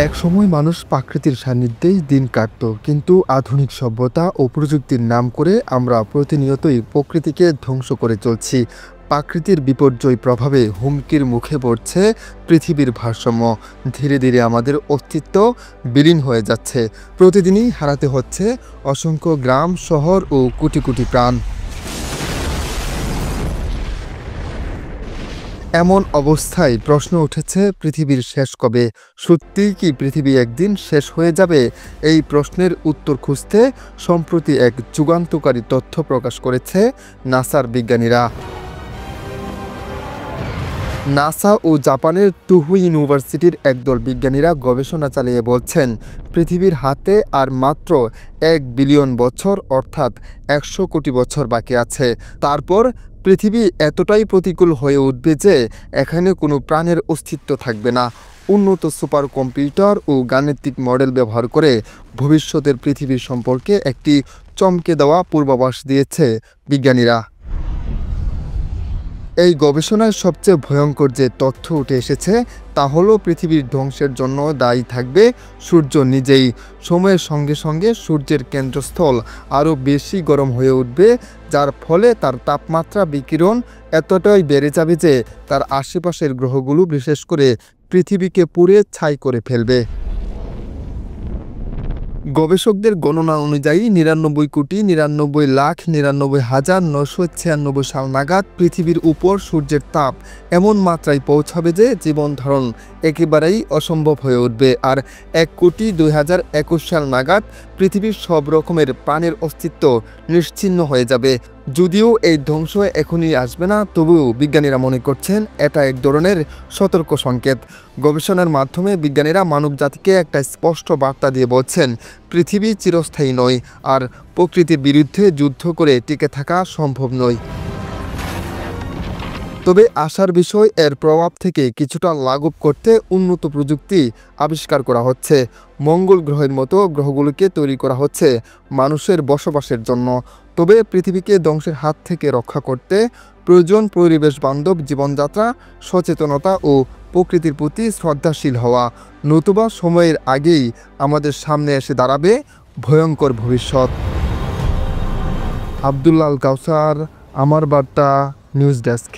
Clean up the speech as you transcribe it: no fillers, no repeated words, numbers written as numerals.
একসময় মানুষ প্রাকৃতির সান্নিধ্যেই দিন কাটত, কিন্তু আধুনিক সভ্যতা ও প্রযুক্তির নাম করে আমরা প্রতিনিয়তই প্রকৃতিকে ধ্বংস করে চলছি। প্রাকৃতির বিপর্যয় প্রভাবে হুমকির মুখে পড়ছে পৃথিবীর ভারসাম্য। ধীরে ধীরে আমাদের অস্তিত্ব বিলীন হয়ে যাচ্ছে। প্রতিদিনই হারাতে হচ্ছে অসংখ্য গ্রাম, শহর ও কোটি কোটি প্রাণ। এমন অবস্থায় প্রশ্ন উঠেছে, পৃথিবীর শেষ কবে? সত্যিই কি পৃথিবী একদিন শেষ হয়ে যাবে? এই প্রশ্নের উত্তর খুঁজতে সম্প্রতি এক যুগান্তকারী তথ্য প্রকাশ করেছে নাসার বিজ্ঞানীরা। নাসা ও জাপানের তুহু ইউনিভার্সিটির একদল বিজ্ঞানীরা গবেষণা চালিয়ে বলছেন, পৃথিবীর হাতে আর মাত্র 1 বিলিয়ন বছর, অর্থাৎ 100 কোটি বছর বাকি আছে। তারপর পৃথিবী এতটাই প্রতিকূল হয়ে উঠবে যে এখানে কোনো প্রাণের অস্তিত্ব থাকবে না। উন্নত সুপার কম্পিউটার ও গাণিতিক মডেল ব্যবহার করে ভবিষ্যতের পৃথিবী সম্পর্কে একটি চমকে দেওয়া পূর্বাভাস দিয়েছে বিজ্ঞানীরা। এই গবেষণায় সবচেয়ে ভয়ঙ্কর যে তথ্য উঠে এসেছে তা হলো, পৃথিবীর ধ্বংসের জন্য দায়ী থাকবে সূর্য নিজেই। সময়ের সঙ্গে সঙ্গে সূর্যের কেন্দ্রস্থল আরও বেশি গরম হয়ে উঠবে, যার ফলে তার তাপমাত্রা বিকিরণ এতটাই বেড়ে যাবে যে তার আশেপাশের গ্রহগুলো, বিশেষ করে পৃথিবীকে পুড়ে ছাই করে ফেলবে। গবেষকদের গণনা অনুযায়ী 99,99,99,996 সাল নাগাদ পৃথিবীর উপর সূর্যের তাপ এমন মাত্রায় পৌঁছাবে যে জীবন ধারণ একেবারেই অসম্ভব হয়ে উঠবে। আর 1,02,21 সাল নাগাদ পৃথিবীর সব রকমের প্রাণের অস্তিত্ব নিশ্চিহ্ন হয়ে যাবে। যদিও এই ধ্বংস এখনই আসবে না, তবুও বিজ্ঞানীরা মনে করছেন এটা এক ধরনের সতর্ক সংকেত। গবেষণার মাধ্যমে বিজ্ঞানীরা মানবজাতিকে একটা স্পষ্ট বার্তা দিয়ে বলছেন, পৃথিবী চিরস্থায়ী নয়, আর প্রকৃতির বিরুদ্ধে যুদ্ধ করে টিকে থাকা সম্ভব নয়। তবে আশার বিষয়, এর প্রভাব থেকে কিছুটা লাঘব করতে উন্নত প্রযুক্তি আবিষ্কার করা হচ্ছে। মঙ্গল গ্রহের মতো গ্রহগুলোকে তৈরি করা হচ্ছে মানুষের বসবাসের জন্য। তবে পৃথিবীকে ধ্বংসের হাত থেকে রক্ষা করতে প্রয়োজন পরিবেশ বান্ধব জীবনযাত্রা, সচেতনতা ও প্রকৃতির প্রতি শ্রদ্ধাশীল হওয়া। নতুবা সময়ের আগেই আমাদের সামনে এসে দাঁড়াবে ভয়ঙ্কর ভবিষ্যৎ। আব্দুল্লাহ আল কাউসার, আমার বার্তা, নিউজ ডেস্ক।